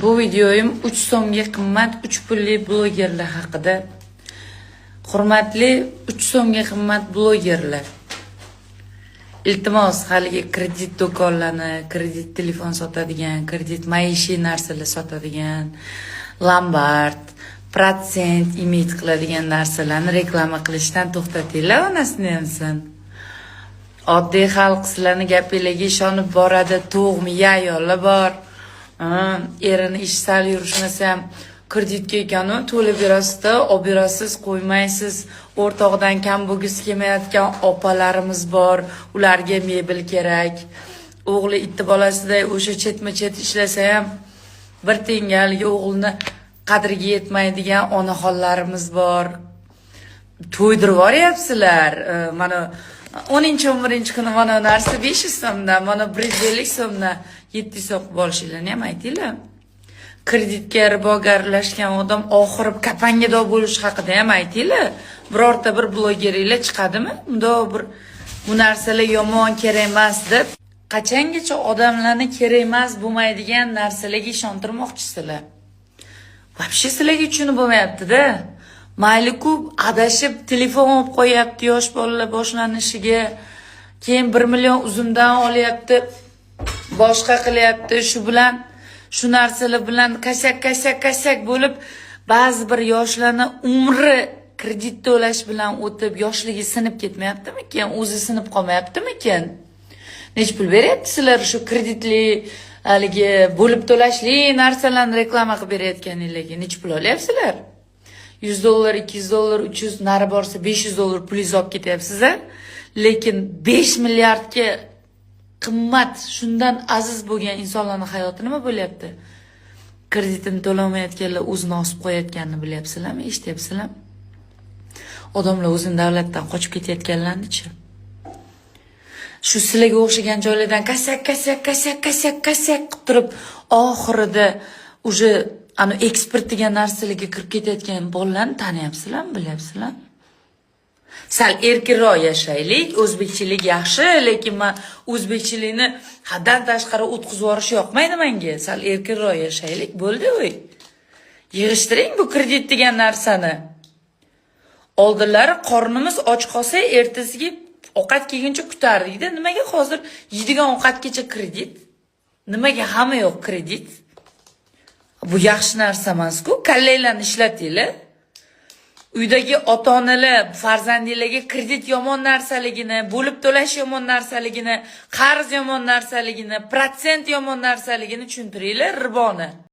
Bu videoyim 3 so'mga qimmat 3 pulli blogerlar haqida. Hurmatli 3 so'mga qimmat blogerlar. Iltimos, haligi kredit do'konlarini, kredit telefon sotadigan, kredit maishiy narsalar sotadigan, lombard, protsent umid qiladigan narsalarni reklama qilishdan to'xtatinglar, onasini hamsin. Oddiy xalq sizlarning gapingizga ishonib boradi, to'g'mi ayollar bor. Erini ish sal yurishmasa ham kreditga ekanu to'lab berasizda, olib berasiz, qo'ymaysiz. O'rtoqdan kam bo'lgisi kelmayotgan opalarimiz bor, ularga mebel kerak. O'g'li itti bolasiday o'sha chetma-chet ishlasa ham bir tengaligi o'g'lini qadriga yetmaydigan onaxonlarimiz bor. To'ydirib yuboryapsizlar. Mana 10-11 kuni mana narsa 500 so'mdan, mana 150 so'mdan 700 so'm qilib olishinglarni ham aytinglar. Kreditga ribogarlashgan odam oxiri kapangado bo'lish haqida ham aytinglar. Birorta bir blogeringlar chiqadimi? Unda bir bu narsalar yomon, kerak emas deb qachongacha odamlarni kerak emas bo'lmaydigan narsalarga ishontirmoqchisizlar? Vobshe sizlarga tushunib bo'lmayapti-da. Mayli-ku adashib telefon olib qo'yapti yosh bolalar boshlanishiga, keyin 1 million uzumdan olyapti, boshqa qilyapti, shu bilan shu narsalar bilan kasak bo'lib, ba'zi bir yoshlarning umri kredit to'lash bilan o'tib, yoshligi sinib ketmayaptimi-kin, o'zi sinib qolmayaptimi-kin? Nech pul beryapsizlar shu kreditli haligi bo'lib to'lashli narsalarni reklama qilib berayotganinglarga? Nech pul olyapsizlar? $100, $200, 300 nari borsa $500 pulingizni olib ketyapsiz-a? Lekin 5 milliardga qimmat, shundan aziz bo'lgan insonlarning hayoti nima bo'lyapti? Kreditini to'lamayotganlar o'zini osib qo'yayotganini bilyapsizlarmi? Eshityapsizlarmi? Odamlar o'zini davlatdan qochib ketayotganlarni-chi? Shu sizlarga o'xshagan joylardan kasak qilib turib, oxirida uje ana eksport degan narsalarga kirib ketayotgan bolalarni taniyapsizlarmi, bilyapsizlarmi? Sal erkinroq yashaylik, o'zbekchilik yaxshi, lekin men o'zbekchilikni haddan tashqari o'tkazib yuborish yoqmaydi menga. Sal erkinroq yashaylik, bo'ldi o'y. Yig'ishtiring bu kredit degan narsani. Oldinlari qornimiz och qolsa, ertasiga ovqat kelguncha kutardik-da. Nimaga hozir yeydigan ovqatgacha kredit? Nimaga hamma yo'q kredit? Bu yaxshi narsa emas-ku, kallanglarni ishlatinglar. Uydagi ota-onalar farzandinglarga kredit yomon narsaligini, bo'lib to'lash yomon narsaligini, qarz yomon narsaligini, protsent yomon narsaligini tushuntiringlar, riboni.